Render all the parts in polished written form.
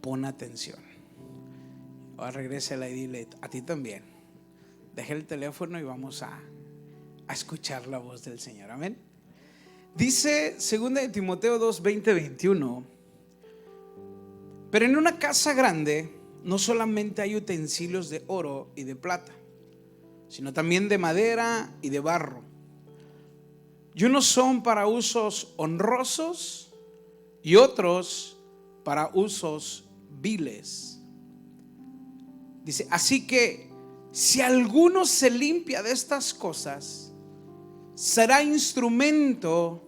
pon atención. Ahora regrésala y dile, a ti también. Deja el teléfono y vamos a escuchar la voz del Señor. Amén. Dice 2 Timoteo 2, 20, 21. Pero en una casa grande no solamente hay utensilios de oro y de plata, sino también de madera y de barro. Y unos son para usos honrosos y otros para usos viles. Dice, así que si alguno se limpia de estas cosas, será instrumento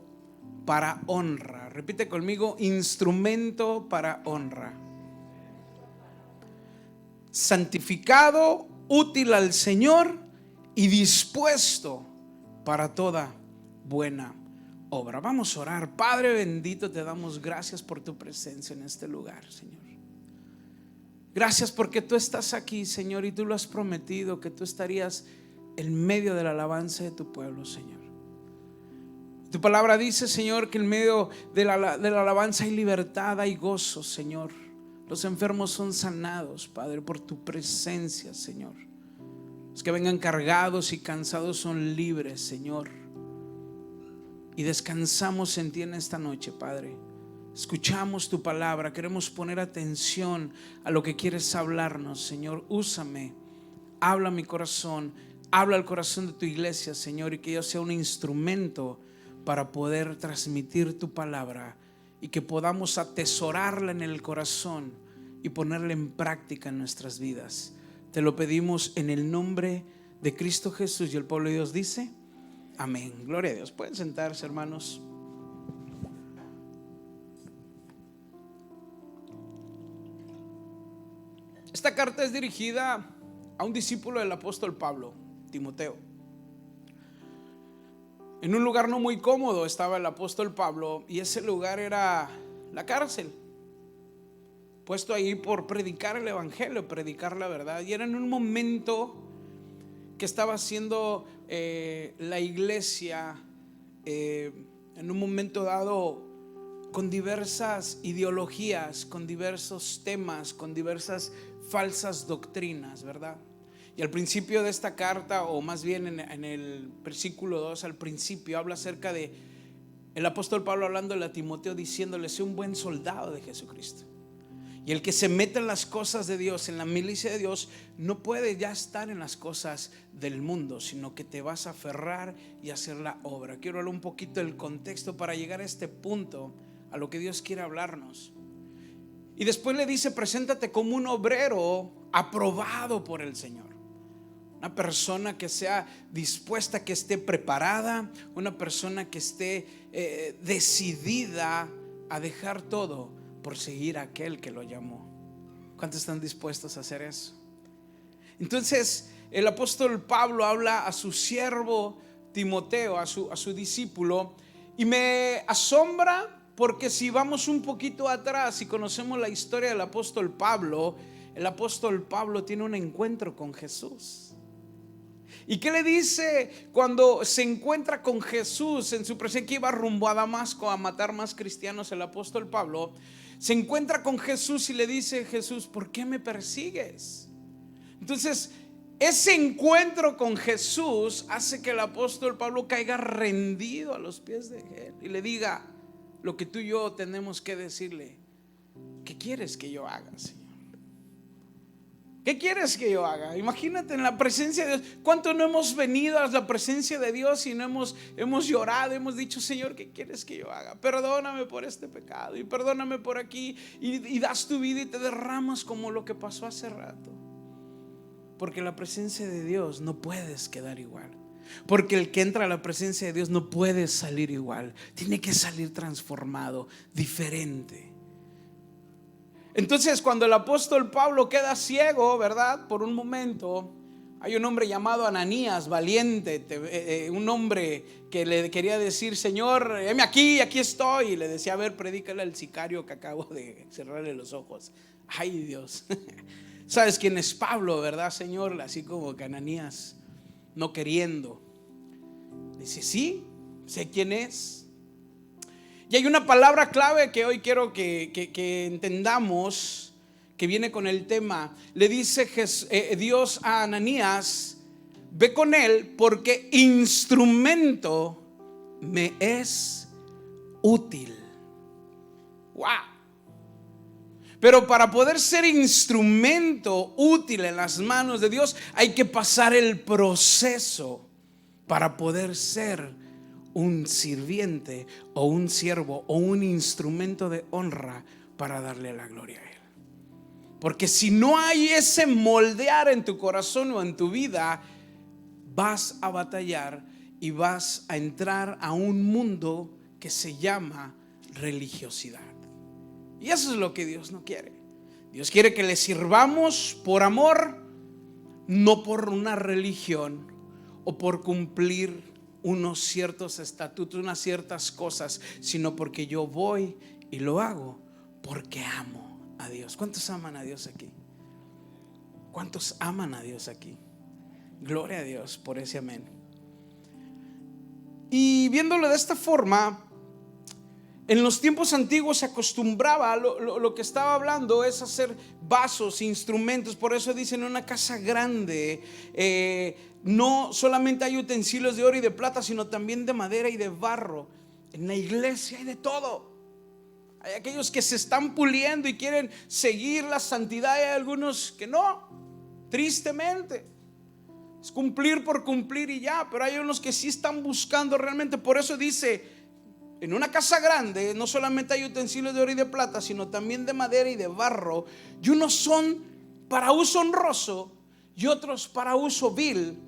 para honra. Repite conmigo, instrumento para honra. Santificado, útil al Señor y dispuesto para toda buena obra. Vamos a orar. Padre bendito, te damos gracias por tu presencia en este lugar, Señor. Gracias porque tú estás aquí, Señor, y tú lo has prometido, que tú estarías en medio de la alabanza de tu pueblo, Señor. Tu palabra dice, Señor, que en medio de la alabanza hay libertad, hay gozo, Señor. Los enfermos son sanados, Padre, por tu presencia, Señor. Los que vengan cargados y cansados son libres, Señor. Y descansamos en ti en esta noche, Padre. Escuchamos tu palabra, queremos poner atención a lo que quieres hablarnos, Señor. Úsame, habla mi corazón, habla al corazón de tu iglesia, Señor, y que yo sea un instrumento para poder transmitir tu palabra y que podamos atesorarla en el corazón y ponerla en práctica en nuestras vidas. Te lo pedimos en el nombre de Cristo Jesús, y el pueblo de Dios dice amén. Gloria a Dios. Pueden sentarse, hermanos. Esta carta es dirigida a un discípulo del apóstol Pablo, Timoteo. En un lugar no muy cómodo estaba el apóstol Pablo, y ese lugar era la cárcel, puesto ahí por predicar el evangelio, predicar la verdad. Y era en un momento que estaba haciendo la iglesia, en un momento dado, con diversas ideologías, con diversos temas, con diversas falsas doctrinas, ¿verdad? Y al principio de esta carta, o más bien en el versículo 2, al principio habla acerca de el apóstol Pablo hablándole a Timoteo, diciéndole: sé un buen soldado de Jesucristo. Y el que se mete en las cosas de Dios, en la milicia de Dios, no puede ya estar en las cosas del mundo, sino que te vas a aferrar y hacer la obra. Quiero hablar un poquito del contexto para llegar a este punto, a lo que Dios quiere hablarnos. Y después le dice: preséntate como un obrero aprobado por el Señor. Una persona que sea dispuesta, que esté preparada, una persona que esté decidida a dejar todo por seguir a aquel que lo llamó. ¿Cuántos están dispuestos a hacer eso? Entonces el apóstol Pablo habla a su siervo Timoteo, a su discípulo, y me asombra porque si vamos un poquito atrás y conocemos la historia del apóstol Pablo, el apóstol Pablo tiene un encuentro con Jesús. ¿Y qué le dice cuando se encuentra con Jesús en su presencia? Que iba rumbo a Damasco a matar más cristianos. El apóstol Pablo se encuentra con Jesús y le dice: Jesús, ¿por qué me persigues? Entonces ese encuentro con Jesús hace que el apóstol Pablo caiga rendido a los pies de él y le diga lo que tú y yo tenemos que decirle: ¿qué quieres que yo haga, Señor? ¿Qué quieres que yo haga? Imagínate en la presencia de Dios. ¿Cuánto no hemos venido a la presencia de Dios y no hemos llorado, hemos dicho: Señor, ¿qué quieres que yo haga? Perdóname por este pecado y perdóname por aquí, y das tu vida y te derramas como lo que pasó hace rato. Porque en la presencia de Dios no puedes quedar igual. Porque el que entra a la presencia de Dios no puede salir igual. Tiene que salir transformado, diferente. Entonces cuando el apóstol Pablo queda ciego, ¿verdad? Por un momento, hay un hombre llamado Ananías, valiente, un hombre que le quería decir: Señor, heme aquí estoy. Y le decía: a ver, predícale al sicario que acabo de cerrarle los ojos. Ay, Dios. ¿Sabes quién es Pablo, verdad, Señor? Así como que Ananías, no queriendo, dice: sí, sé quién es. Y hay una palabra clave que hoy quiero que entendamos, que viene con el tema, le dice Dios a Ananías: ve con él porque instrumento me es útil. ¡Wow! Pero para poder ser instrumento útil en las manos de Dios, hay que pasar el proceso para poder ser un sirviente o un siervo o un instrumento de honra para darle la gloria a Él. Porque si no hay ese moldear en tu corazón o en tu vida, vas a batallar y vas a entrar a un mundo que se llama religiosidad. Y eso es lo que Dios no quiere. Dios quiere que le sirvamos por amor, no por una religión o por cumplir unos ciertos estatutos, unas ciertas cosas, sino porque yo voy y lo hago porque amo a Dios. ¿Cuántos aman a Dios aquí? ¿Cuántos aman a Dios aquí? Gloria a Dios por ese amén. Y viéndolo de esta forma, en los tiempos antiguos se acostumbraba, lo que estaba hablando es hacer vasos, instrumentos. Por eso dicen, en una casa grande no solamente hay utensilios de oro y de plata, sino también de madera y de barro. En la iglesia hay de todo. Hay aquellos que se están puliendo y quieren seguir la santidad, y hay algunos que no, tristemente. Es cumplir por cumplir y ya. Pero hay unos que sí están buscando realmente. Por eso dice, en una casa grande no solamente hay utensilios de oro y de plata, sino también de madera y de barro, y unos son para uso honroso y otros para uso vil.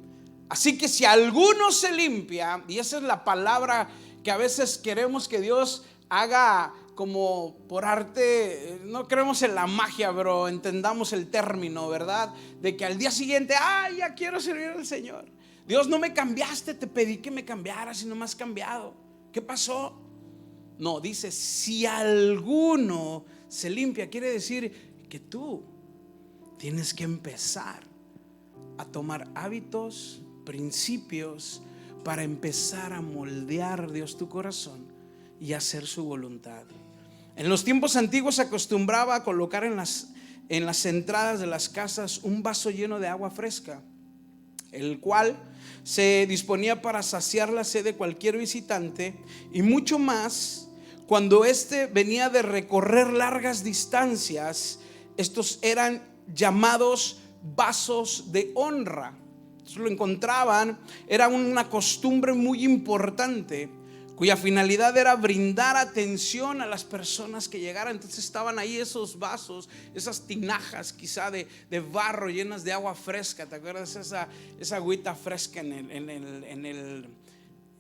Así que si alguno se limpia, y esa es la palabra que a veces queremos que Dios haga como por arte, no creemos en la magia, pero entendamos el término, ¿verdad? De que al día siguiente, ya quiero servir al Señor. Dios, no me cambiaste, te pedí que me cambiaras y no me has cambiado. ¿Qué pasó? No, dice, si alguno se limpia, quiere decir que tú tienes que empezar a tomar hábitos, principios, para empezar a moldear, Dios, tu corazón y hacer su voluntad. En los tiempos antiguos se acostumbraba a colocar en las entradas de las casas un vaso lleno de agua fresca, el cual se disponía para saciar la sed de cualquier visitante, y mucho más cuando éste venía de recorrer largas distancias. Estos eran llamados vasos de honra. Lo encontraban, era una costumbre muy importante, cuya finalidad era brindar atención a las personas que llegaran. Entonces estaban ahí esos vasos, esas tinajas quizá de barro llenas de agua fresca. ¿Te acuerdas esa agüita fresca en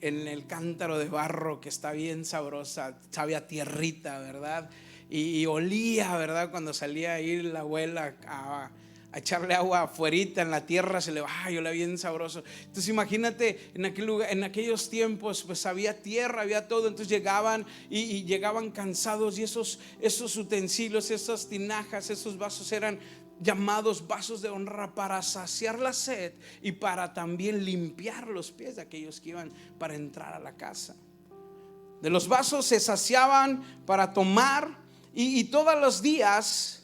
el cántaro de barro que está bien sabrosa? Sabe a tierrita, ¿verdad? Y olía, ¿verdad? Cuando salía ahí la abuela a echarle agua afuerita en la tierra, se le olía bien sabroso. Entonces imagínate, en aquel lugar, en aquellos tiempos, pues había tierra, había todo. Entonces llegaban y llegaban cansados, y esos utensilios, esas tinajas, esos vasos eran llamados vasos de honra para saciar la sed y para también limpiar los pies de aquellos que iban para entrar a la casa. De los vasos se saciaban para tomar, y todos los días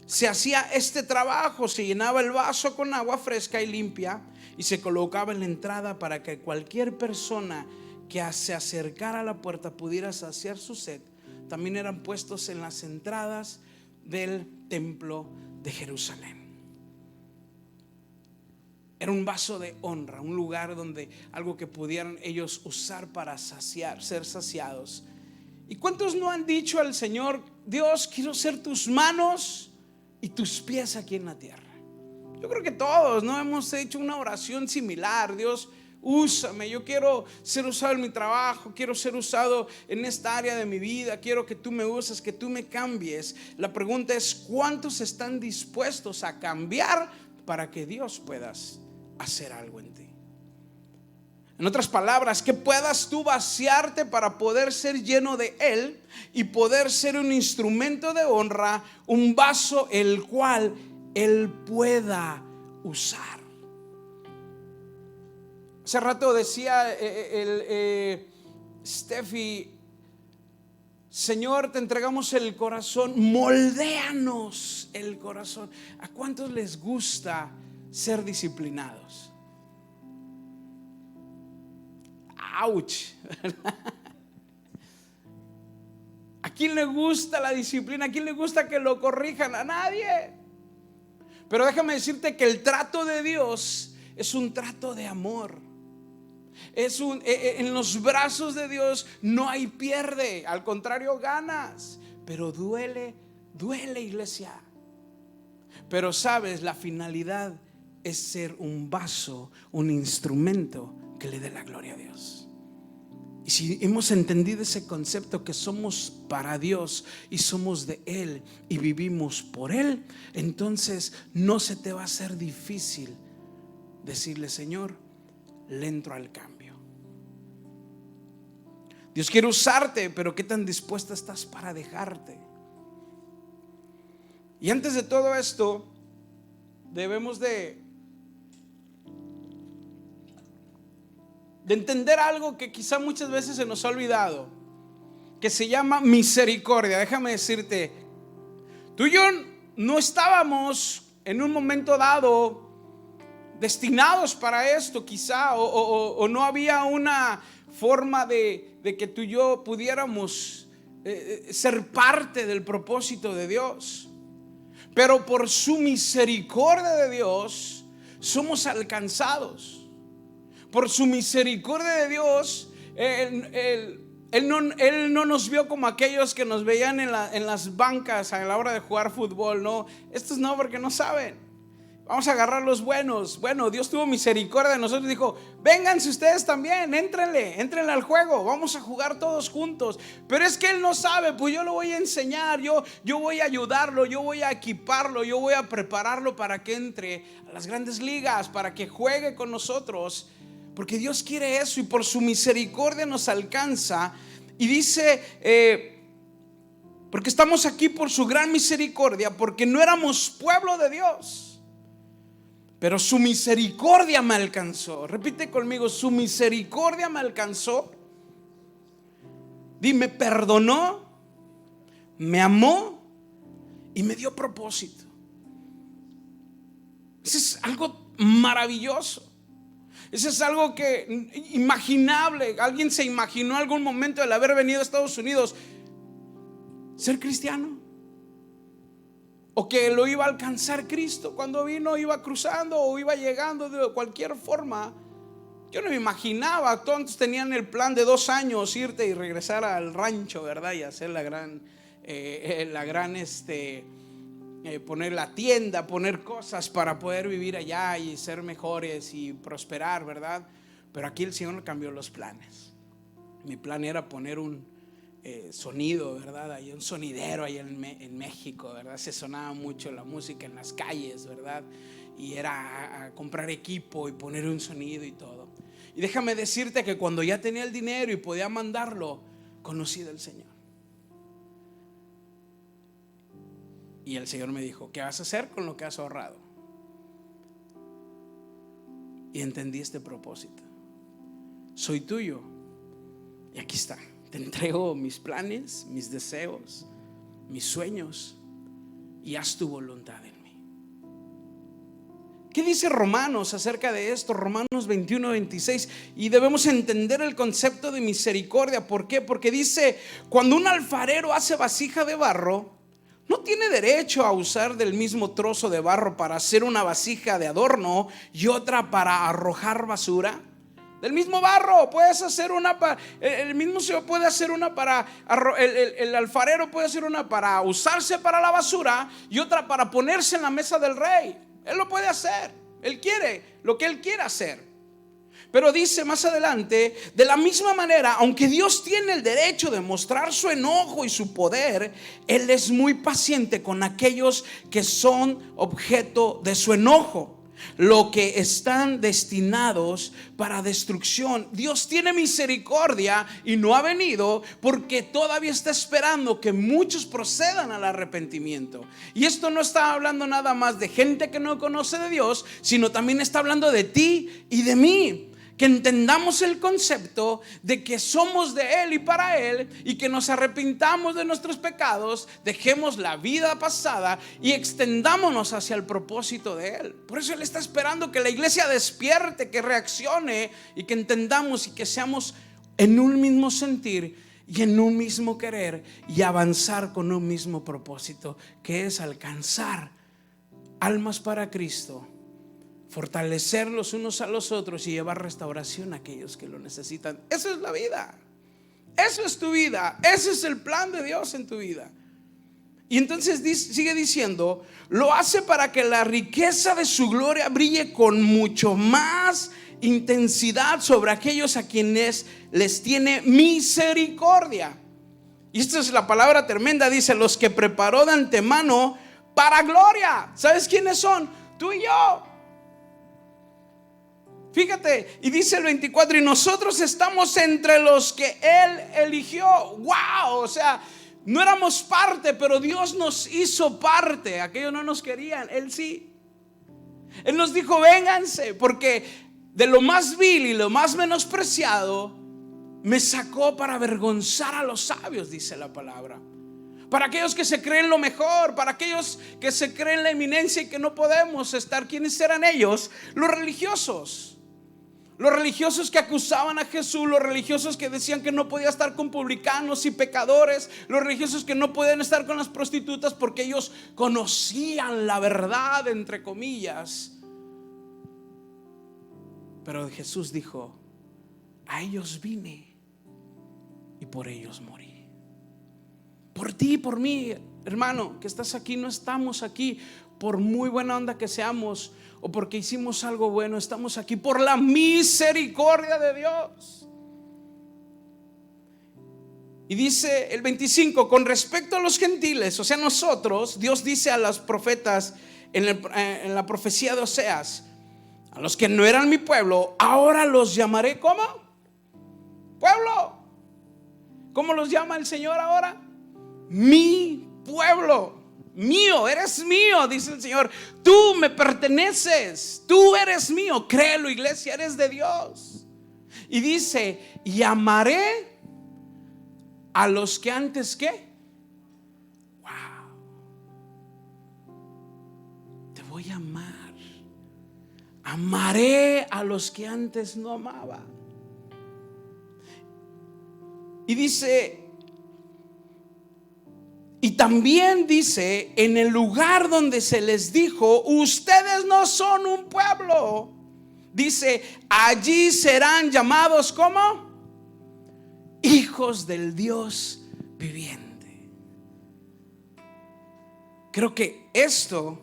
se hacía este trabajo. Se llenaba el vaso con agua fresca y limpia y se colocaba en la entrada para que cualquier persona que se acercara a la puerta pudiera saciar su sed. También eran puestos en las entradas del templo de Jerusalén. Era un vaso de honra, un lugar donde algo que pudieran ellos usar para saciar, ser saciados. ¿Y cuántos no han dicho al Señor: Dios, quiero ser tus manos y tus pies aquí en la tierra? Yo creo que todos no hemos hecho una oración similar. Dios, úsame, yo quiero ser usado en mi trabajo, quiero ser usado en esta área de mi vida, quiero que tú me uses, que tú me cambies. La pregunta es: ¿cuántos están dispuestos a cambiar para que Dios pueda hacer algo en ti? En otras palabras, que puedas tú vaciarte para poder ser lleno de Él y poder ser un instrumento de honra, un vaso el cual Él pueda usar. Hace rato decía Steffi Señor, te entregamos el corazón, moldéanos el corazón. ¿A cuántos les gusta ser disciplinados? ¡Auch! ¿A quién le gusta la disciplina? ¿A quién le gusta que lo corrijan? A nadie. Pero déjame decirte que el trato de Dios es un trato de amor. En los brazos de Dios no hay pierde, al contrario ganas. Pero duele, iglesia. Pero sabes, la finalidad es ser un vaso, un instrumento que le dé la gloria a Dios. Y si hemos entendido ese concepto que somos para Dios y somos de Él y vivimos por Él, entonces no se te va a hacer difícil decirle: Señor, le entro al cambio. Dios quiere usarte, pero ¿qué tan dispuesta estás para dejarte? Y antes de todo esto, debemos de entender algo que quizá muchas veces se nos ha olvidado, que se llama misericordia. Déjame decirte, tú y yo no estábamos en un momento dado destinados para esto, quizá, o no había una forma de que tú y yo pudiéramos ser parte del propósito de Dios. Pero por su misericordia de Dios somos alcanzados. Por su misericordia de Dios, Él no nos vio como aquellos que nos veían en las bancas a la hora de jugar fútbol. No, estos no, porque no saben. Vamos a agarrar los buenos. Bueno, Dios tuvo misericordia de nosotros y dijo: vénganse ustedes también, éntrenle al juego, vamos a jugar todos juntos. Pero es que él no sabe, pues yo lo voy a enseñar, yo voy a ayudarlo, yo voy a equiparlo, yo voy a prepararlo para que entre a las grandes ligas, para que juegue con nosotros. Porque Dios quiere eso y por su misericordia nos alcanza. Y dice, porque estamos aquí por su gran misericordia, porque no éramos pueblo de Dios, pero su misericordia me alcanzó. Repite conmigo: su misericordia me alcanzó. Dime, perdonó, me amó y me dio propósito. Eso es algo maravilloso. Eso es algo que imaginable. ¿Alguien se imaginó algún momento el haber venido a Estados Unidos ser cristiano? O que lo iba a alcanzar Cristo cuando vino, iba cruzando o iba llegando de cualquier forma. Yo no me imaginaba. Todos tenían el plan de 2 años irte y regresar al rancho, ¿verdad? Y hacer poner la tienda, poner cosas para poder vivir allá y ser mejores y prosperar, ¿verdad? Pero aquí el Señor cambió los planes. Mi plan era poner un sonido, ¿verdad? Hay un sonidero ahí en México, ¿verdad? Se sonaba mucho la música en las calles, ¿verdad? Y era a comprar equipo y poner un sonido y todo. Y déjame decirte que cuando ya tenía el dinero y podía mandarlo, conocí del Señor. Y el Señor me dijo: ¿qué vas a hacer con lo que has ahorrado? Y entendí este propósito. Soy tuyo y aquí está. Te entrego mis planes, mis deseos, mis sueños, y haz tu voluntad en mí. ¿Qué dice Romanos acerca de esto? Romanos 21-26. Y debemos entender el concepto de misericordia. ¿Por qué? Porque dice: cuando un alfarero hace vasija de barro, no tiene derecho a usar del mismo trozo de barro para hacer una vasija de adorno y otra para arrojar basura. Del mismo barro puedes hacer una para, el mismo se puede hacer una para, el alfarero puede hacer una para usarse para la basura y otra para ponerse en la mesa del rey. Él lo puede hacer, él quiere lo que él quiere hacer. Pero dice más adelante: de la misma manera, aunque Dios tiene el derecho de mostrar su enojo y su poder, Él es muy paciente con aquellos que son objeto de su enojo, lo que están destinados para destrucción. Dios tiene misericordia y no ha venido porque todavía está esperando que muchos procedan al arrepentimiento. Y esto no está hablando nada más de gente que no conoce de Dios, sino también está hablando de ti y de mí, Que entendamos el concepto de que somos de Él y para Él, y que nos arrepintamos de nuestros pecados, dejemos la vida pasada y extendámonos hacia el propósito de Él. Por eso Él está esperando que la iglesia despierte, que reaccione y que entendamos y que seamos en un mismo sentir y en un mismo querer y avanzar con un mismo propósito, que es alcanzar almas para Cristo, fortalecer los unos a los otros y llevar restauración a aquellos que lo necesitan. Esa es la vida, eso es tu vida, ese es el plan de Dios en tu vida. Y entonces sigue diciendo, lo hace para que la riqueza de su gloria brille con mucho más intensidad sobre aquellos a quienes les tiene misericordia. Y esta es la palabra tremenda, dice: los que preparó de antemano para gloria. ¿Sabes quiénes son? Tú y yo. Fíjate, y dice el 24: y nosotros estamos entre los que Él eligió. Wow, o sea, no éramos parte, pero Dios nos hizo parte. Aquellos no nos querían, Él sí. Él nos dijo: vénganse, porque de lo más vil y lo más menospreciado me sacó para avergonzar a los sabios, dice la palabra. Para aquellos que se creen lo mejor, para aquellos que se creen la eminencia y que no podemos estar. ¿Quiénes eran ellos? Los religiosos. Los religiosos que acusaban a Jesús, los religiosos que decían que no podía estar con publicanos y pecadores, los religiosos que no podían estar con las prostitutas porque ellos conocían la verdad, entre comillas. Pero Jesús dijo: a ellos vine y por ellos morí. Por ti y por mí, hermano, que estás aquí. No estamos aquí por muy buena onda que seamos o porque hicimos algo bueno. Estamos aquí por la misericordia de Dios. Y dice el 25: con respecto a los gentiles, o sea, nosotros, Dios dice a los profetas en la profecía de Oseas: a los que no eran mi pueblo, ahora los llamaré ¿cómo? Pueblo. ¿Cómo los llama el Señor ahora? Mi pueblo. Mío, eres mío, dice el Señor. Tú me perteneces, tú eres mío. Créelo, iglesia, eres de Dios. Y dice: llamaré a los que antes ¿qué? Wow. Te voy a amar. Amaré a los que antes no amaba. Y dice: y también dice, en el lugar donde se les dijo: ustedes no son un pueblo, dice: allí serán llamados ¿cómo? Hijos del Dios viviente. Creo que esto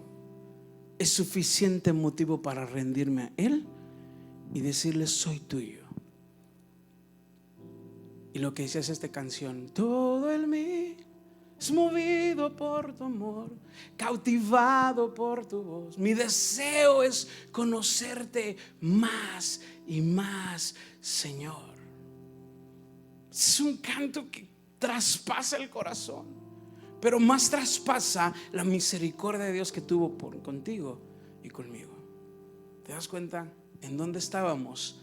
es suficiente motivo para rendirme a Él y decirle: soy tuyo. Y lo que dice es esta canción: todo el mí es movido por tu amor, cautivado por tu voz. Mi deseo es conocerte más y más, Señor. Es un canto que traspasa el corazón, pero más traspasa la misericordia de Dios que tuvo contigo y conmigo. ¿Te das cuenta en dónde estábamos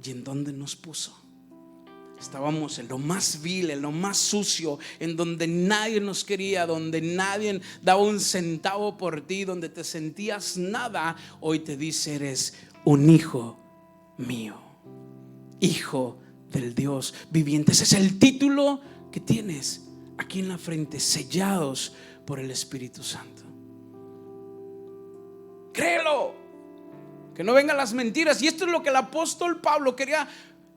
y en dónde nos puso? Estábamos en lo más vil, en lo más sucio, en donde nadie nos quería, donde nadie daba un centavo por ti, donde te sentías nada. Hoy te dice: eres un hijo mío, hijo del Dios viviente. Ese es el título que tienes aquí en la frente, sellados por el Espíritu Santo. Créelo, que no vengan las mentiras. Y esto es lo que el apóstol Pablo quería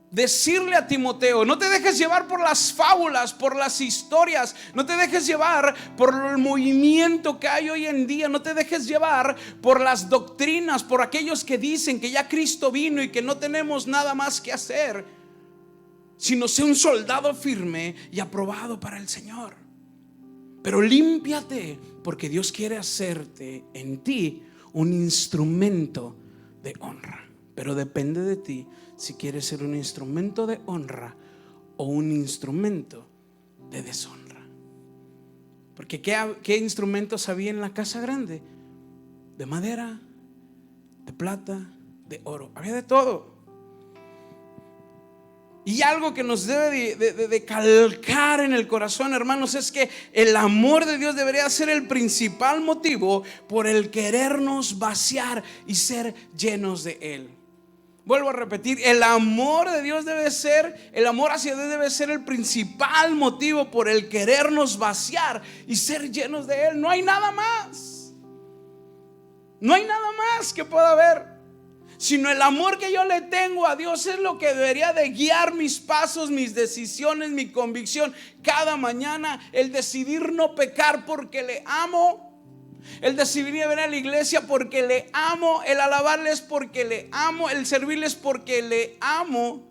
decirle a Timoteo: no te dejes llevar por las fábulas, por las historias. No te dejes llevar por el movimiento que hay hoy en día. No te dejes llevar por las doctrinas, por aquellos que dicen que ya Cristo vino y que no tenemos nada más que hacer, sino sé un soldado firme y aprobado para el Señor. Pero límpiate, porque Dios quiere hacerte en ti un instrumento de honra. Pero depende de ti si quieres ser un instrumento de honra o un instrumento de deshonra. Porque ¿qué instrumentos había en la casa grande? De madera, de plata, de oro. Había de todo. Y algo que nos debe de calcar en el corazón, hermanos, es que el amor de Dios debería ser el principal motivo por el querernos vaciar y ser llenos de Él. Vuelvo a repetir, el amor de Dios debe ser, el amor hacia Dios debe ser el principal motivo por el querernos vaciar y ser llenos de Él. No hay nada más. No hay nada más que pueda haber, sino el amor que yo le tengo a Dios es lo que debería de guiar mis pasos, mis decisiones, mi convicción cada mañana. El decidir no pecar porque le amo, el decidir venir a la iglesia porque le amo, el alabarles porque le amo, el servirles porque le amo.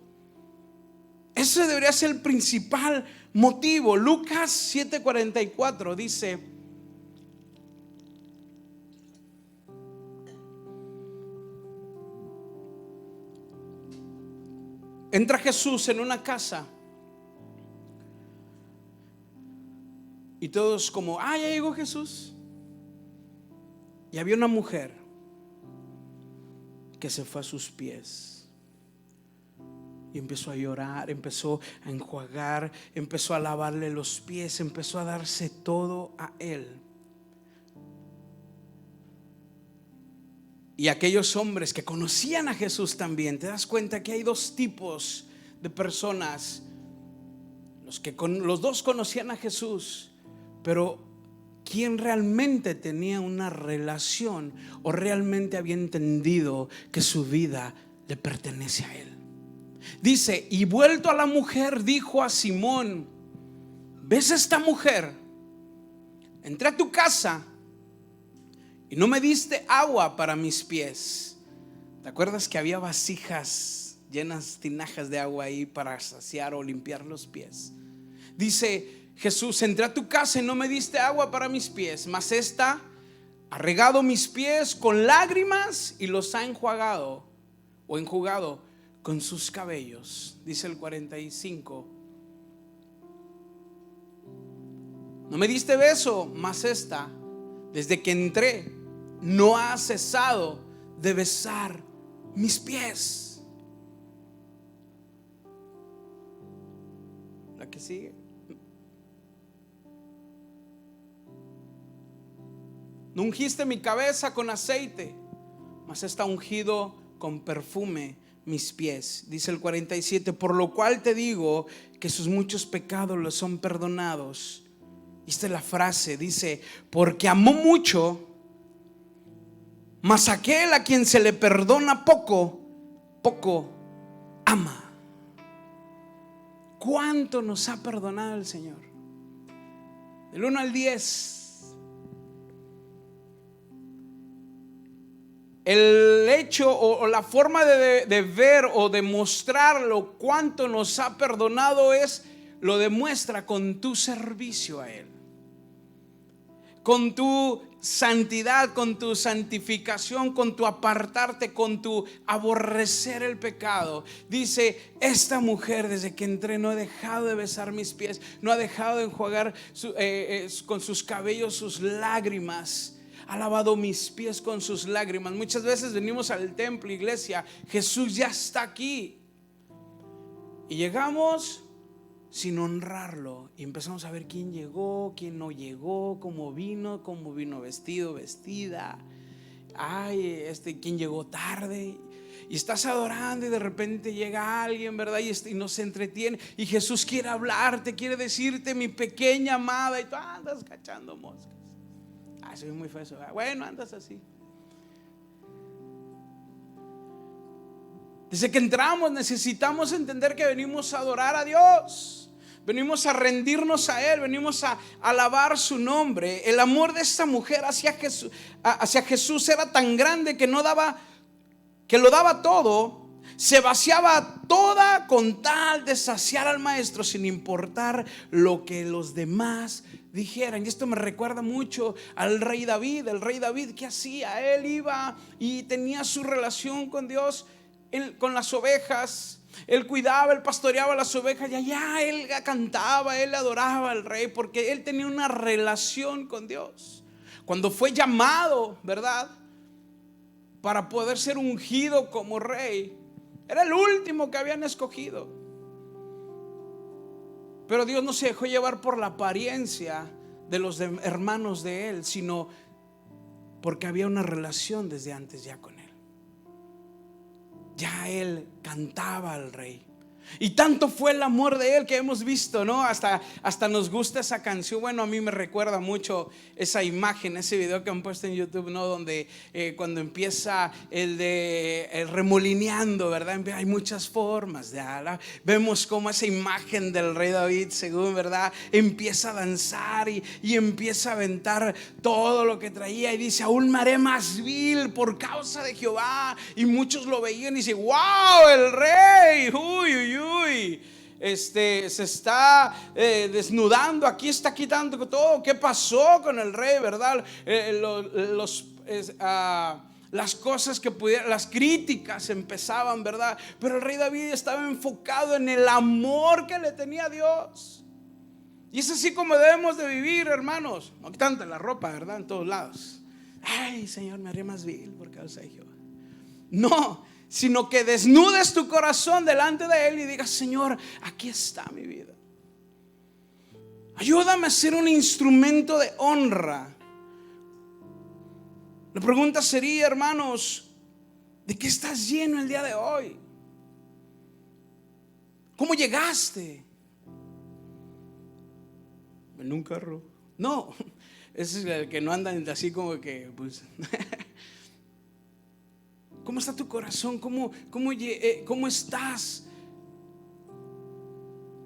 Eso debería ser el principal motivo. Lucas 7:44 dice: entra Jesús en una casa y todos como, ya llegó Jesús. Y había una mujer que se fue a sus pies y empezó a llorar, empezó a enjuagar, empezó a lavarle los pies, empezó a darse todo a Él. Y aquellos hombres que conocían a Jesús también, te das cuenta que hay dos tipos de personas. Los dos conocían a Jesús, pero ¿quién realmente tenía una relación o realmente había entendido que su vida le pertenece a Él? Dice: y vuelto a la mujer, dijo a Simón: ¿ves esta mujer? Entré a tu casa y no me diste agua para mis pies. ¿Te acuerdas que había vasijas llenas, tinajas de agua ahí para saciar o limpiar los pies? Dice Jesús: entré a tu casa y no me diste agua para mis pies, mas esta ha regado mis pies con lágrimas y los ha enjugado con sus cabellos. Dice el 45: no me diste beso, mas esta, desde que entré, no ha cesado de besar mis pies. La que sigue: no ungiste mi cabeza con aceite, mas está ungido con perfume mis pies. Dice el 47: por lo cual te digo que sus muchos pecados les son perdonados. Y esta es la frase, dice: porque amó mucho, mas aquel a quien se le perdona poco, poco ama. ¿Cuánto nos ha perdonado el Señor? Del 1 al 10. El hecho o la forma de ver o demostrarlo cuánto nos ha perdonado lo demuestra con tu servicio a Él, con tu santidad, con tu santificación, con tu apartarte, con tu aborrecer el pecado. Dice: esta mujer desde que entré no ha dejado de besar mis pies, no ha dejado de enjuagar con sus cabellos sus lágrimas. Ha lavado mis pies con sus lágrimas. Muchas veces venimos al templo, iglesia, Jesús ya está aquí, y llegamos sin honrarlo y empezamos a ver quién llegó, quién no llegó, cómo vino vestido, vestida. Quién llegó tarde. Y estás adorando y de repente llega alguien, ¿verdad? Y nos entretiene. Y Jesús quiere hablarte, quiere decirte: mi pequeña amada. Y tú andas cachando moscas. Soy muy feo eso. Bueno, andas así. Desde que entramos necesitamos entender que venimos a adorar a Dios, venimos a rendirnos a Él, venimos a alabar su nombre. El amor de esta mujer hacia Jesús era tan grande que lo daba todo, se vaciaba toda con tal de saciar al maestro, sin importar lo que los demás dijeran. Y esto me recuerda mucho al rey David. El rey David, ¿qué hacía? Él iba y tenía su relación con Dios, con las ovejas. Él cuidaba, él pastoreaba las ovejas, y allá él cantaba, él adoraba al rey, porque él tenía una relación con Dios. Cuando fue llamado, ¿verdad?, para poder ser ungido como rey, era el último que habían escogido. Pero Dios no se dejó llevar por la apariencia de los hermanos de él, sino porque había una relación desde antes ya con él. Ya él cantaba al rey. Y tanto fue el amor de él que hemos visto, ¿no? Hasta nos gusta esa canción. Bueno, a mí me recuerda mucho esa imagen, ese video que han puesto en YouTube, ¿no? Donde cuando empieza el remolineando, ¿verdad? Hay muchas formas de ala. Vemos cómo esa imagen del rey David, según, ¿verdad? Empieza a danzar y empieza a aventar todo lo que traía. Y dice: aún me haré más vil por causa de Jehová. Y muchos lo veían y dicen: wow, el rey, uy, uy, uy, se está desnudando, aquí está quitando todo. ¿Qué pasó con el rey, verdad? Las cosas que pudieran, las críticas empezaban, ¿verdad? Pero el rey David estaba enfocado en el amor que le tenía a Dios. Y es así como debemos de vivir, hermanos. No quitando la ropa, ¿verdad? En todos lados. Ay, Señor, me haré más vil por causa de Jehová. No, sino que desnudes tu corazón delante de él y digas: Señor, aquí está mi vida. Ayúdame a ser un instrumento de honra. La pregunta sería, hermanos, ¿de qué estás lleno el día de hoy? ¿Cómo llegaste? En un carro. No, ese es el que no andan así como que pues. ¿Cómo está tu corazón? ¿Cómo estás?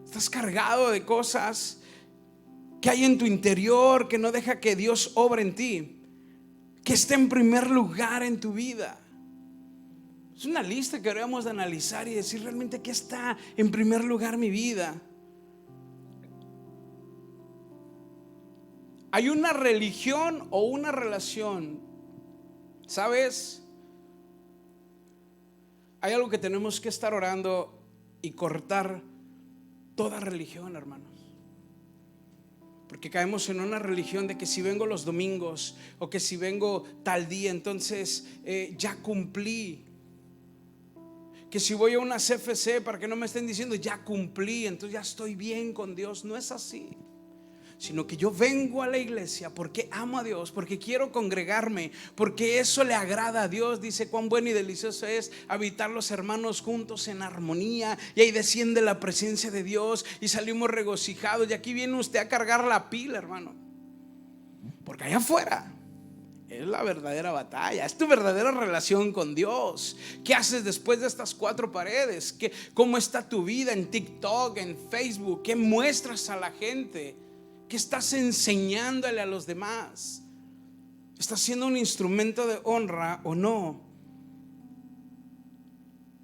¿Estás cargado de cosas que hay en tu interior que no deja que Dios obre en ti? Que esté en primer lugar en tu vida. Es una lista que deberíamos de analizar y decir: realmente, ¿qué está en primer lugar mi vida? ¿Hay una religión o una relación? ¿Sabes? Hay algo que tenemos que estar orando y cortar: toda religión, hermanos. Porque caemos en una religión de que si vengo los domingos o que si vengo tal día, entonces ya cumplí. Que si voy a una CFC, para que no me estén diciendo ya cumplí, entonces ya estoy bien con Dios. No es así. Sino que yo vengo a la iglesia porque amo a Dios, porque quiero congregarme, porque eso le agrada a Dios. Dice: cuán bueno y delicioso es habitar los hermanos juntos en armonía. Y ahí desciende la presencia de Dios y salimos regocijados. Y aquí viene usted a cargar la pila, hermano, porque allá afuera es la verdadera batalla, es tu verdadera relación con Dios. ¿Qué haces después de estas cuatro paredes? ¿Cómo está tu vida en TikTok, en Facebook? ¿Qué muestras a la gente? ¿Qué estás enseñándole a los demás? ¿Estás siendo un instrumento de honra o no?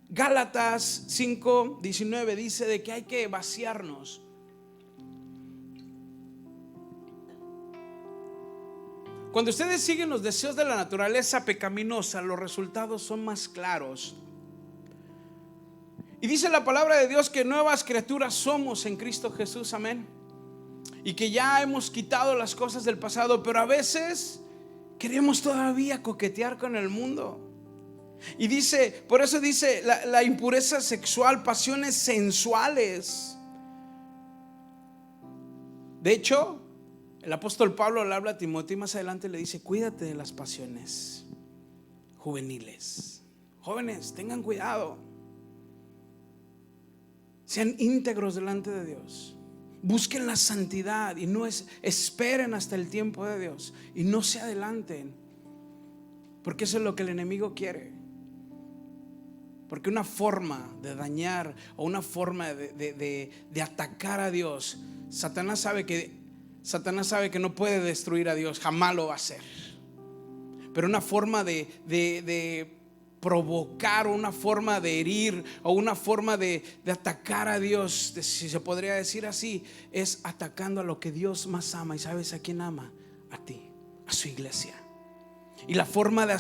Gálatas 5:19 dice de que hay que vaciarnos. Cuando ustedes siguen los deseos de la naturaleza pecaminosa, los resultados son más claros. Y dice la palabra de Dios que nuevas criaturas somos en Cristo Jesús, amén. Y que ya hemos quitado las cosas del pasado, pero a veces queremos todavía coquetear con el mundo. Y dice, por eso dice la impureza sexual, pasiones sensuales. De hecho, el apóstol Pablo le habla a Timoteo y más adelante le dice: cuídate de las pasiones juveniles. Jóvenes, tengan cuidado. Sean íntegros delante de Dios. Busquen la santidad y no esperen hasta el tiempo de Dios y no se adelanten, porque eso es lo que el enemigo quiere. Porque una forma de dañar o una forma de atacar a Dios, Satanás sabe que no puede destruir a Dios, jamás lo va a hacer. Pero una forma de provocar, una forma de herir o una forma de atacar a Dios, si se podría decir así, es atacando a lo que Dios más ama. ¿Y sabes a quién ama? A ti, a su iglesia. Y la forma de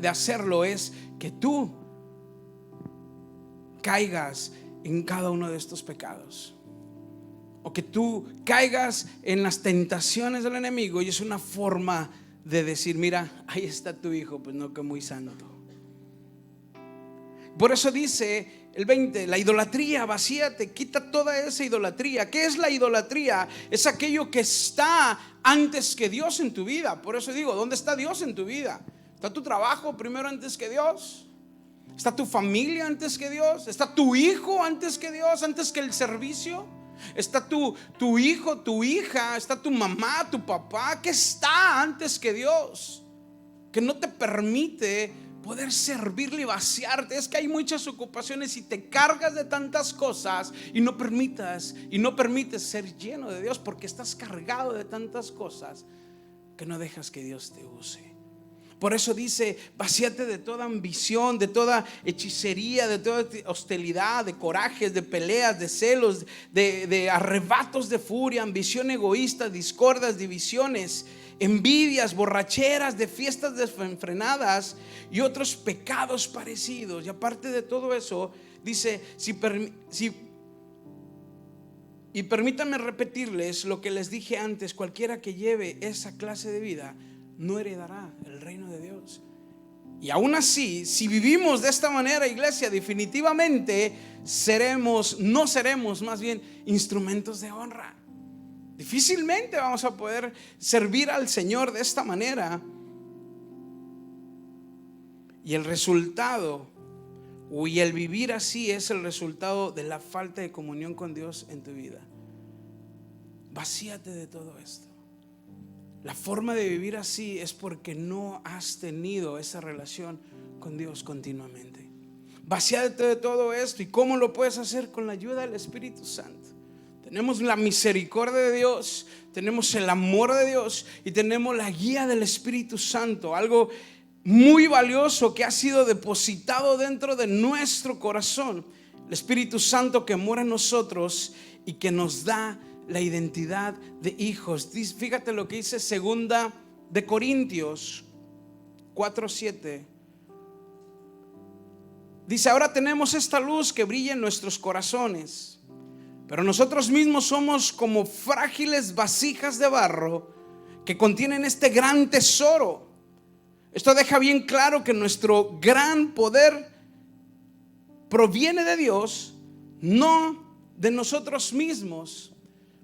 hacerlo es que tú caigas en cada uno de estos pecados, o que tú caigas en las tentaciones del enemigo. Y es una forma de decir: mira, ahí está tu hijo, pues no, que muy santo. Por eso dice El 20, la idolatría, vacíate, quita toda esa idolatría. ¿Qué es la idolatría? Es aquello que está antes que Dios en tu vida. Por eso digo, ¿dónde está Dios en tu vida? ¿Está tu trabajo primero antes que Dios? ¿Está tu familia antes que Dios? ¿Está tu hijo antes que Dios, antes que el servicio? ¿Está tu hijo, tu hija? ¿Está tu mamá, tu papá? ¿Qué está antes que Dios? Que no te permite poder servirle y vaciarte. Es que hay muchas ocupaciones y te cargas de tantas cosas y no permites ser lleno de Dios, porque estás cargado de tantas cosas que no dejas que Dios te use. Por eso dice, vacíate de toda ambición, de toda hechicería, de toda hostilidad, de corajes, de peleas, de celos, de arrebatos de furia, ambición egoísta, discordias, divisiones, envidias, borracheras, de fiestas desenfrenadas y otros pecados parecidos. Y aparte de todo eso, dice, y permítanme repetirles lo que les dije antes: cualquiera que lleve esa clase de vida no heredará el reino de Dios. Y aún así, si vivimos de esta manera, iglesia, definitivamente no seremos más bien instrumentos de honra. Difícilmente vamos a poder servir al Señor de esta manera. Y el resultado, y el vivir así, es el resultado de la falta de comunión con Dios en tu vida. Vacíate de todo esto. La forma de vivir así es porque no has tenido esa relación con Dios continuamente. Vacíate de todo esto. ¿Y cómo lo puedes hacer? Con la ayuda del Espíritu Santo. Tenemos la misericordia de Dios, tenemos el amor de Dios y tenemos la guía del Espíritu Santo. Algo muy valioso que ha sido depositado dentro de nuestro corazón. El Espíritu Santo que mora en nosotros y que nos da la identidad de hijos. Fíjate lo que dice 2 de Corintios 4:7. Dice: ahora tenemos esta luz que brilla en nuestros corazones, pero nosotros mismos somos como frágiles vasijas de barro que contienen este gran tesoro. Esto deja bien claro que nuestro gran poder proviene de Dios, no de nosotros mismos.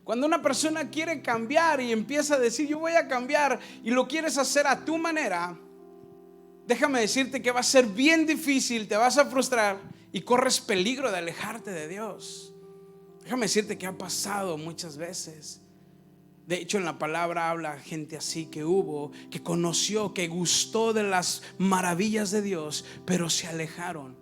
Cuando una persona quiere cambiar y empieza a decir yo voy a cambiar, y lo quieres hacer a tu manera, déjame decirte que va a ser bien difícil, te vas a frustrar y corres peligro de alejarte de Dios. Déjame decirte que ha pasado muchas veces. De hecho, en la palabra habla gente así que conoció, que gustó de las maravillas de Dios, pero se alejaron.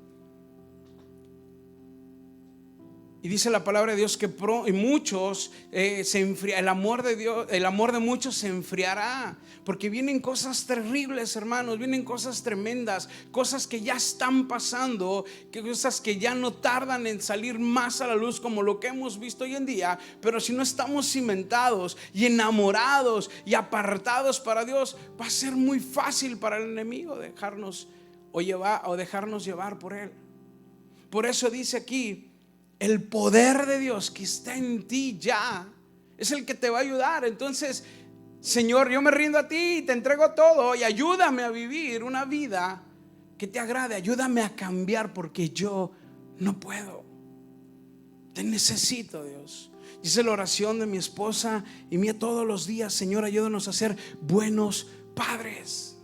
Y dice la palabra de Dios que muchos se enfriará. El amor de Dios, el amor de muchos se enfriará, porque vienen cosas terribles, hermanos. Vienen cosas tremendas, cosas que ya están pasando, cosas que ya no tardan en salir más a la luz, como lo que hemos visto hoy en día. Pero si no estamos cimentados y enamorados y apartados para Dios, va a ser muy fácil para el enemigo dejarnos dejarnos llevar por él. Por eso dice aquí: el poder de Dios que está en ti ya es el que te va a ayudar. Entonces, Señor, yo me rindo a ti y te entrego todo, y ayúdame a vivir una vida que te agrade. Ayúdame a cambiar, porque yo no puedo. Te necesito, Dios. Dice la oración de mi esposa y mía todos los días: Señor, ayúdanos a ser buenos padres,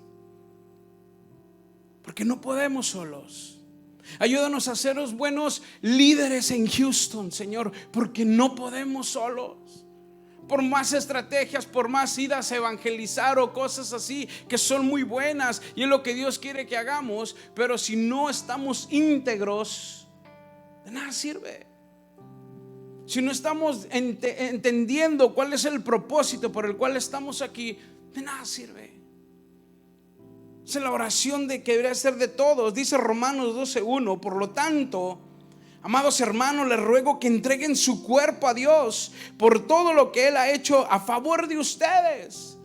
porque no podemos solos. Ayúdanos a ser los buenos líderes en Houston, Señor, porque no podemos solos. Por más estrategias, por más idas a evangelizar o cosas así, que son muy buenas y es lo que Dios quiere que hagamos, pero si no estamos íntegros, de nada sirve. Si no estamos entendiendo cuál es el propósito por el cual estamos aquí, de nada sirve. Es la oración que debería ser de todos. Dice Romanos 12:1: por lo tanto, amados hermanos, les ruego que entreguen su cuerpo a Dios por todo lo que Él ha hecho a favor de ustedes.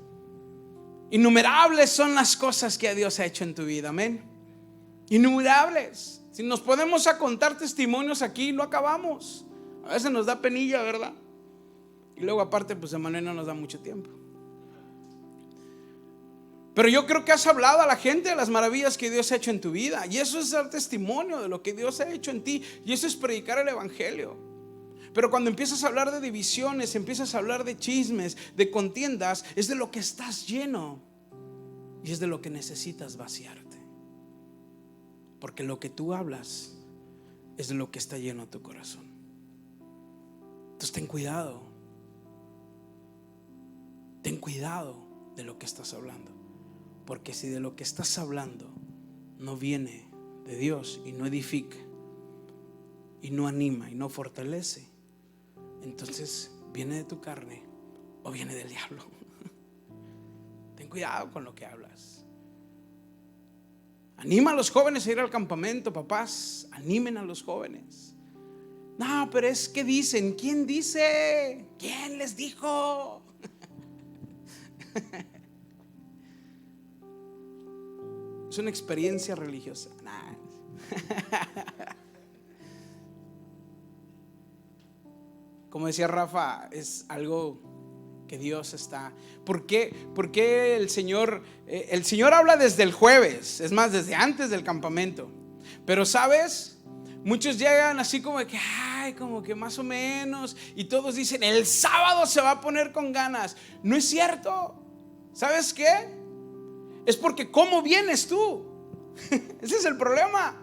Innumerables son las cosas que Dios ha hecho en tu vida, amén. Innumerables. Si nos podemos a contar testimonios aquí, no acabamos. A veces nos da penilla, ¿verdad? Y luego aparte, pues de manera no nos da mucho tiempo. Pero yo creo que has hablado a la gente de las maravillas que Dios ha hecho en tu vida. Y eso es dar testimonio de lo que Dios ha hecho en ti. Y eso es predicar el evangelio. Pero cuando empiezas a hablar de divisiones, empiezas a hablar de chismes, de contiendas, es de lo que estás lleno. Y es de lo que necesitas vaciarte. Porque lo que tú hablas es de lo que está lleno tu corazón. Entonces ten cuidado. Ten cuidado de lo que estás hablando. Porque si de lo que estás hablando no viene de Dios y no edifica y no anima y no fortalece, entonces viene de tu carne o viene del diablo. Ten cuidado con lo que hablas. Anima a los jóvenes a ir al campamento, papás. Animen a los jóvenes. No, pero es que dicen. ¿Quién dice? ¿Quién les dijo? Es una experiencia religiosa. Nah. Como decía Rafa, es algo que Dios está. ¿Por qué el Señor habla desde el jueves? Es más, desde antes del campamento. Pero ¿sabes? Muchos llegan así como que, como que más o menos. Y todos dicen, el sábado se va a poner con ganas. No es cierto. ¿Sabes qué? Es porque ¿cómo vienes tú? Ese es el problema.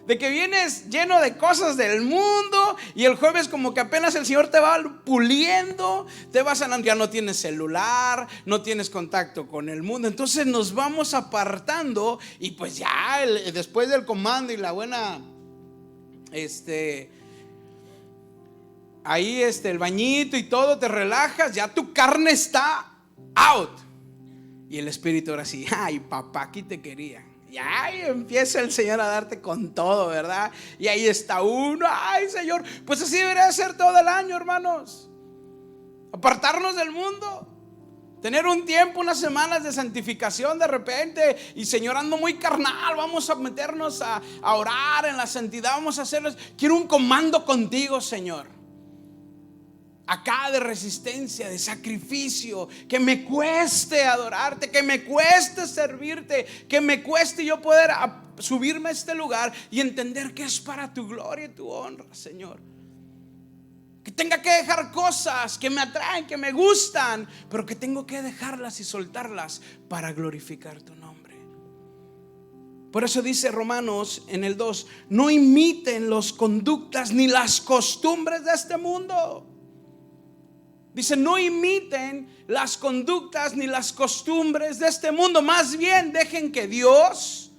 De que vienes lleno de cosas del mundo y el jueves como que apenas el Señor te va puliendo, te vas sanando, ya no tienes celular, no tienes contacto con el mundo. Entonces nos vamos apartando y pues ya después del comando y la buena ahí el bañito y todo, te relajas, ya tu carne está out. Y el espíritu ahora sí, ay papá, aquí te quería. Y ahí empieza el Señor a darte con todo, ¿verdad? Y ahí está uno, ay Señor. Pues así debería ser todo el año, hermanos. Apartarnos del mundo. Tener un tiempo, unas semanas de santificación de repente. Y Señor, ando muy carnal, vamos a meternos a orar en la santidad. Vamos a hacerlo. Quiero un comando contigo, Señor. Acá de resistencia, de sacrificio, que me cueste adorarte, que me cueste servirte, que me cueste yo poder subirme a este lugar y entender que es para tu gloria y tu honra, Señor. Que tenga que dejar cosas que me atraen, que me gustan, pero que tengo que dejarlas y soltarlas para glorificar tu nombre. Por eso dice Romanos en el 2, no imiten las conductas ni las costumbres de este mundo. Dice, no imiten las conductas ni las costumbres de este mundo. Más bien dejen que Dios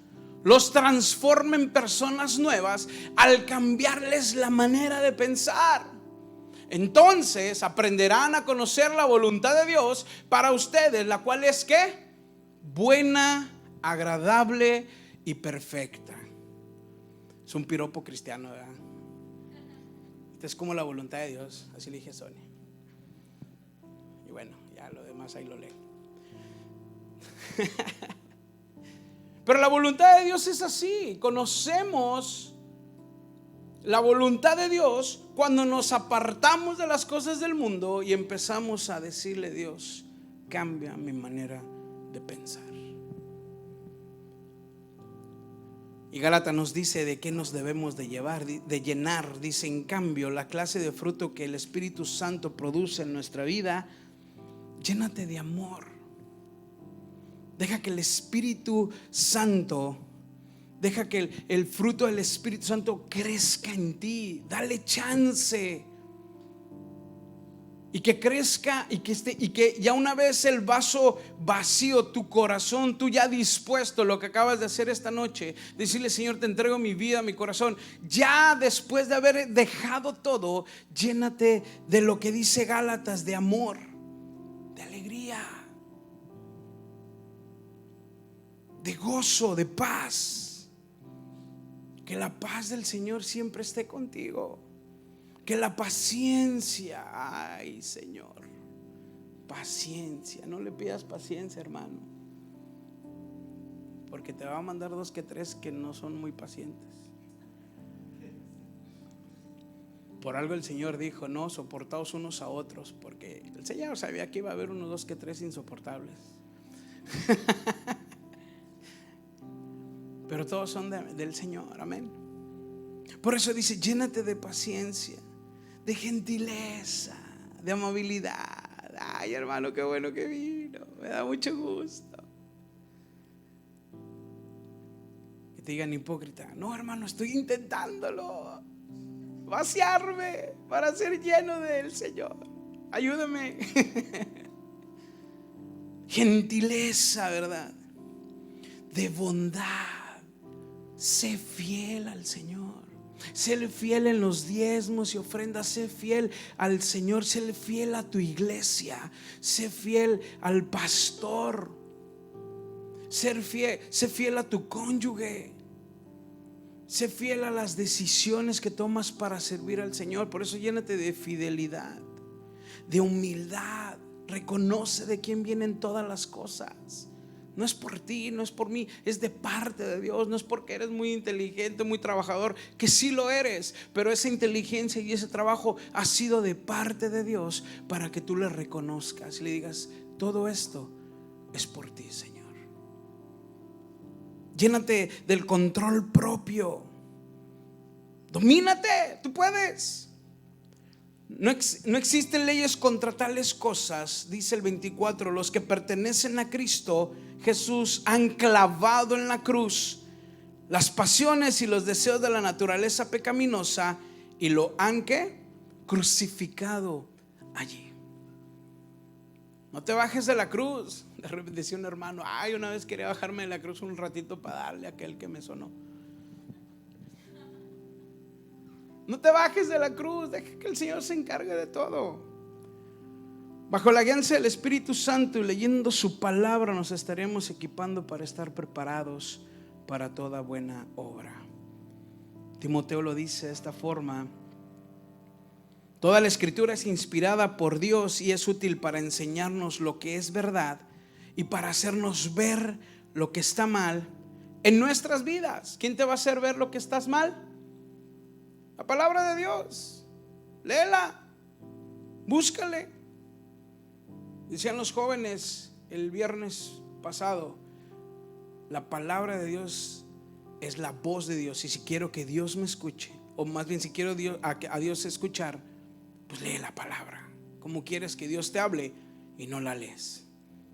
los transforme en personas nuevas al cambiarles la manera de pensar. Entonces aprenderán a conocer la voluntad de Dios para ustedes, la cual es ¿qué? Buena, agradable y perfecta. Es un piropo cristiano, ¿verdad? Esta es como la voluntad de Dios. Así le dije a Sonia. Y bueno, ya lo demás ahí lo leo. Pero la voluntad de Dios es así. Conocemos la voluntad de Dios cuando nos apartamos de las cosas del mundo y empezamos a decirle: Dios, cambia mi manera de pensar. Y Gálatas nos dice de qué nos debemos de llenar. Dice: en cambio, la clase de fruto que el Espíritu Santo produce en nuestra vida, llénate de amor. Deja que el Espíritu Santo, deja que el fruto del Espíritu Santo crezca en ti. Dale chance. Y que crezca y que ya una vez el vaso vacío, tu corazón, tú ya dispuesto, lo que acabas de hacer esta noche, decirle: Señor, te entrego mi vida, mi corazón. Ya después de haber dejado todo, llénate de lo que dice Gálatas, de amor, de alegría, de gozo, de paz. Que la paz del Señor siempre esté contigo. Que la paciencia, ay Señor, paciencia. No le pidas paciencia, hermano, porque te va a mandar 2 que 3 que no son muy pacientes. Por algo el Señor dijo: no, soportaos unos a otros, porque el Señor sabía que iba a haber unos 2 que 3 insoportables. pero todos son del Señor, amén. Por eso dice: llénate de paciencia, de gentileza, de amabilidad. Ay, hermano, qué bueno que vino, me da mucho gusto. Que te digan hipócrita: no, hermano, estoy intentándolo, vaciarme para ser lleno del Señor, ayúdame. Gentileza, ¿verdad? De bondad. Sé fiel al Señor. Sé fiel en los diezmos y ofrendas. Sé fiel al Señor. Sé fiel a tu iglesia. Sé fiel al pastor. Sé fiel a tu cónyuge. Sé fiel a las decisiones que tomas para servir al Señor. Por eso llénate de fidelidad, de humildad. Reconoce de quién vienen todas las cosas. No es por ti, no es por mí, es de parte de Dios. No es porque eres muy inteligente, muy trabajador, que sí lo eres, pero esa inteligencia y ese trabajo ha sido de parte de Dios para que tú le reconozcas y le digas: todo esto es por ti, Señor. Llénate del control propio. Domínate, tú puedes. No existen leyes contra tales cosas, dice el 24. Los que pertenecen a Cristo Jesús han clavado en la cruz las pasiones y los deseos de la naturaleza pecaminosa y lo han crucificado allí. No te bajes de la cruz. De repente decía un hermano: ay, una vez quería bajarme de la cruz un ratito para darle a aquel que me sonó. No te bajes de la cruz, deja que el Señor se encargue de todo. Bajo la guianza del Espíritu Santo y leyendo su palabra, nos estaremos equipando para estar preparados para toda buena obra. Timoteo lo dice de esta forma: toda la Escritura es inspirada por Dios y es útil para enseñarnos lo que es verdad y para hacernos ver lo que está mal en nuestras vidas. ¿Quién te va a hacer ver lo que estás mal? La palabra de Dios. Léela, búscale. Decían los jóvenes el viernes pasado: la palabra de Dios es la voz de Dios. Y si quiero que Dios me escuche, o más bien si quiero a Dios escuchar, pues lee la palabra. ¿Cómo quieres que Dios te hable y no la lees?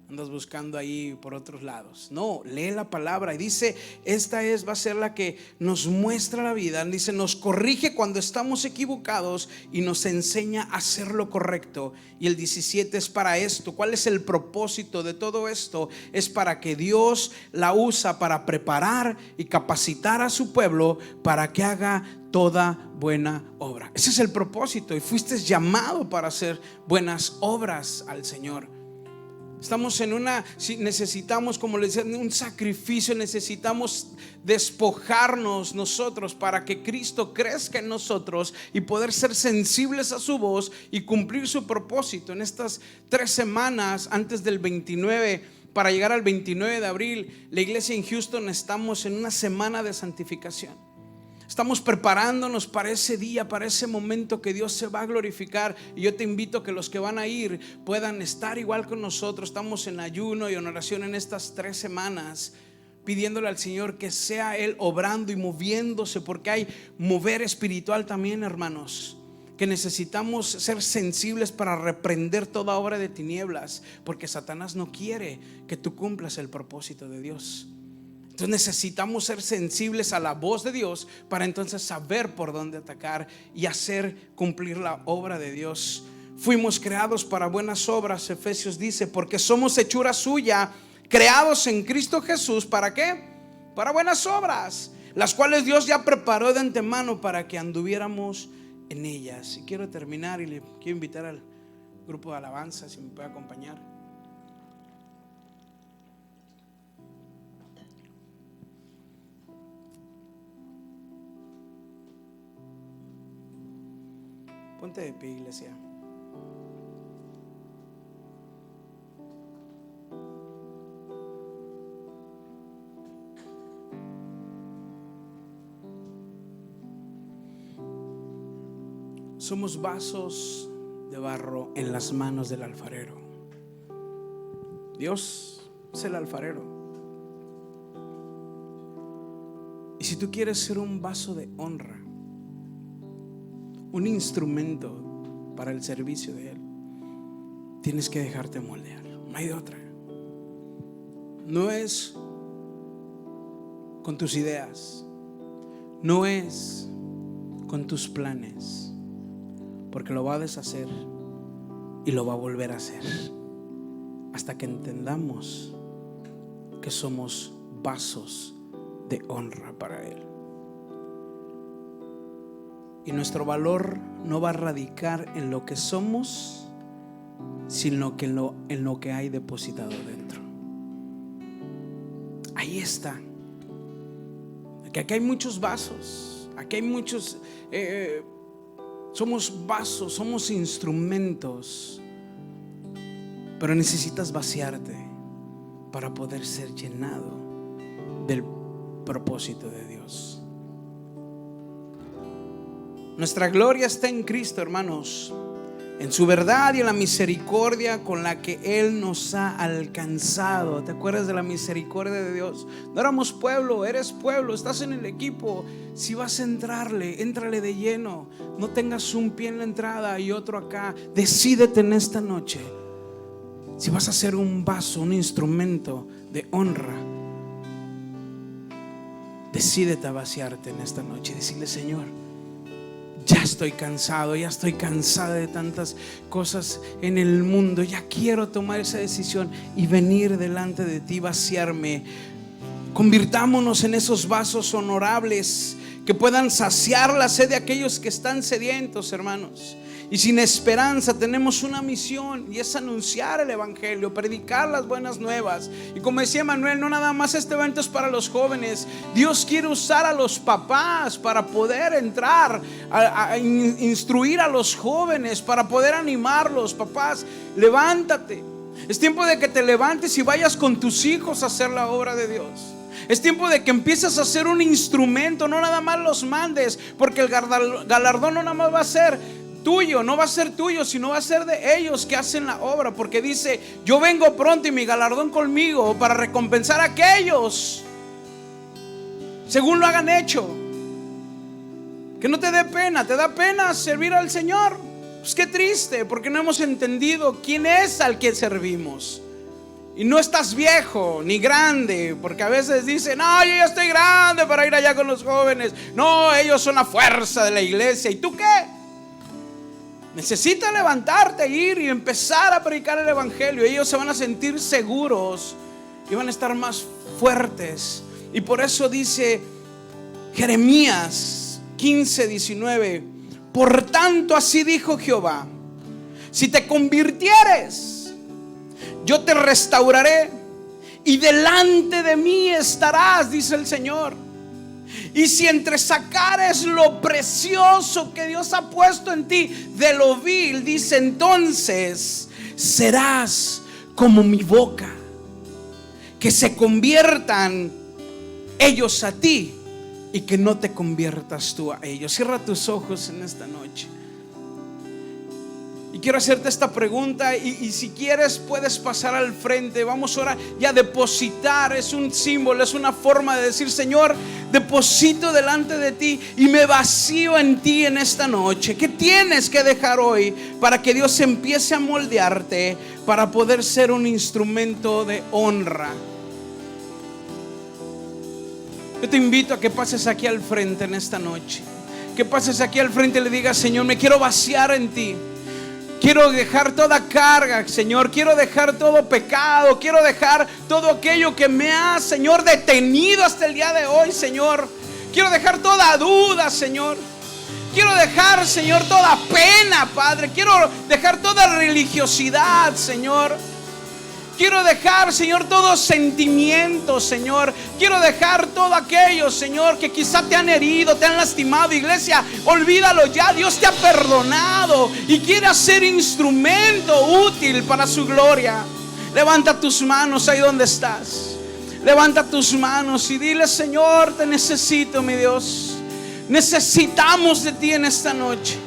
Andas buscando ahí por otros lados. No, lee la palabra. Y dice: esta va a ser la que nos muestra la vida. Dice: nos corrige cuando estamos equivocados y nos enseña a hacer lo correcto. Y el 17 es para esto. ¿Cuál es el propósito de todo esto? Es para que Dios la usa para preparar y capacitar a su pueblo para que haga toda buena obra. Ese es el propósito. Y fuiste llamado para hacer buenas obras al Señor. Estamos necesitamos, como les decía, un sacrificio. Necesitamos despojarnos nosotros para que Cristo crezca en nosotros y poder ser sensibles a su voz y cumplir su propósito. En estas 3 semanas antes del 29, para llegar al 29 de abril, la iglesia en Houston estamos en una semana de santificación. Estamos preparándonos para ese día, para ese momento que Dios se va a glorificar. Y yo te invito a que los que van a ir puedan estar igual con nosotros. Estamos en ayuno y en oración en estas 3 semanas, pidiéndole al Señor que sea Él obrando y moviéndose, porque hay mover espiritual también, hermanos, que necesitamos ser sensibles para reprender toda obra de tinieblas, porque Satanás no quiere que tú cumplas el propósito de Dios. Entonces necesitamos ser sensibles a la voz de Dios para entonces saber por dónde atacar y hacer cumplir la obra de Dios. Fuimos creados para buenas obras, Efesios dice, porque somos hechura suya, creados en Cristo Jesús. ¿Para qué? Para buenas obras, las cuales Dios ya preparó de antemano para que anduviéramos en ellas. Y quiero terminar y le quiero invitar al grupo de alabanza, si me puede acompañar. Ponte de pie, iglesia. Somos vasos de barro en las manos del alfarero. Dios es el alfarero. si tú quieres ser un vaso de honra, un instrumento para el servicio de Él, tienes que dejarte moldear. No hay de otra. No es con tus ideas, no es con tus planes, porque lo va a deshacer y lo va a volver a hacer hasta que entendamos que somos vasos de honra para Él. Y nuestro valor no va a radicar en lo que somos, sino que en lo que hay depositado dentro. Ahí está. Aquí hay muchos vasos. Aquí hay muchos. Somos vasos, somos instrumentos. Pero necesitas vaciarte para poder ser llenado del propósito de Dios. Nuestra gloria está en Cristo, hermanos, en su verdad y en la misericordia con la que Él nos ha alcanzado. ¿Te acuerdas de la misericordia de Dios? No éramos pueblo, eres pueblo, estás en el equipo. Si vas a entrarle, éntrale de lleno. No tengas un pie en la entrada y otro acá. Decídete en esta noche. Si vas a ser un vaso, un instrumento de honra, decídete a vaciarte en esta noche y decirle: Señor, ya estoy cansado, ya estoy cansada de tantas cosas en el mundo. Ya quiero tomar esa decisión y venir delante de ti, vaciarme. Convirtámonos en esos vasos honorables que puedan saciar la sed de aquellos que están sedientos, hermanos. Y sin esperanza tenemos una misión, y es anunciar el evangelio, predicar las buenas nuevas. Y como decía Manuel, no nada más este evento es para los jóvenes. Dios quiere usar a los papás para poder entrar a instruir a los jóvenes, para poder animarlos. Papás, levántate. Es tiempo de que te levantes y vayas con tus hijos a hacer la obra de Dios. Es tiempo de que empieces a ser un instrumento. No nada más los mandes, porque el galardón no nada más va a ser tuyo, no va a ser tuyo, sino va a ser de ellos que hacen la obra. Porque dice: yo vengo pronto y mi galardón conmigo para recompensar a aquellos según lo hagan hecho. Que no te dé pena. ¿Te da pena servir al Señor? Pues qué triste, porque no hemos entendido quién es al que servimos. Y no estás viejo ni grande, porque a veces dicen: no, yo ya estoy grande para ir allá con los jóvenes. No, ellos son la fuerza de la iglesia. ¿Y tú qué? Necesitas levantarte, ir y empezar a predicar el evangelio. Ellos se van a sentir seguros y van a estar más fuertes. Y por eso dice Jeremías 15:19: por tanto así dijo Jehová, si te convirtieres, yo te restauraré y delante de mí estarás, dice el Señor. Y si entresacares lo precioso que Dios ha puesto en ti de lo vil, dice, entonces serás como mi boca, que se conviertan ellos a ti y que no te conviertas tú a ellos. Cierra tus ojos en esta noche. Y quiero hacerte esta pregunta, y si quieres puedes pasar al frente. Vamos ahora ya a depositar. Es un símbolo, es una forma de decir: Señor, deposito delante de ti y me vacío en ti en esta noche. ¿Qué tienes que dejar hoy para que Dios empiece a moldearte para poder ser un instrumento de honra? Yo te invito a que pases aquí al frente en esta noche. Que pases aquí al frente y le digas: Señor, me quiero vaciar en ti. Quiero dejar toda carga, Señor. Quiero dejar todo pecado. Quiero dejar todo aquello que me ha, Señor, detenido hasta el día de hoy, Señor. Quiero dejar toda duda, Señor. Quiero dejar, Señor, toda pena, Padre. Quiero dejar toda religiosidad, Señor. Quiero dejar, Señor, todo sentimiento, Señor. Quiero dejar todo aquello, Señor, que quizá te han herido, te han lastimado. Iglesia, olvídalo ya. Dios te ha perdonado y quiere hacer instrumento útil para su gloria. Levanta tus manos ahí donde estás. Levanta tus manos y dile: Señor, te necesito, mi Dios. Necesitamos de ti en esta noche.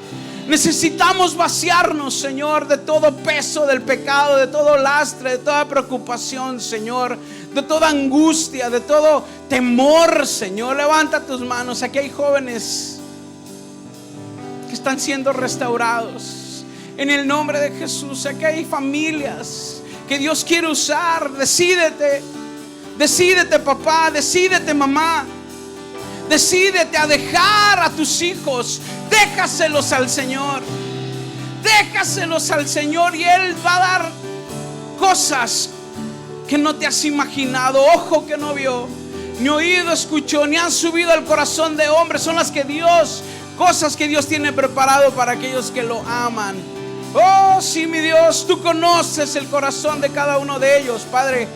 Necesitamos vaciarnos, Señor, de todo peso del pecado, de todo lastre, de toda preocupación, Señor. de toda angustia, de todo temor, Señor. Levanta tus manos. Aquí hay jóvenes que están siendo restaurados en el nombre de Jesús. Aquí hay familias que Dios quiere usar. Decídete, decídete, papá, decídete, mamá. Decídete a dejar a tus hijos. Déjaselos al Señor. Déjaselos al Señor y Él va a dar cosas que no te has imaginado, ojo que no vio, ni oído escuchó, ni han subido al corazón de hombre. Son las que Dios, cosas que Dios tiene preparado para aquellos que lo aman. Oh, sí, mi Dios, tú conoces el corazón de cada uno de ellos, Padre.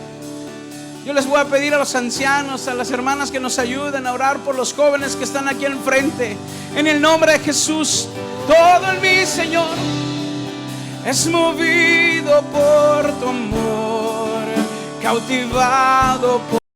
Yo les voy a pedir a los ancianos, a las hermanas que nos ayuden a orar por los jóvenes que están aquí enfrente. En el nombre de Jesús, todo en mí, Señor, es movido por tu amor, cautivado por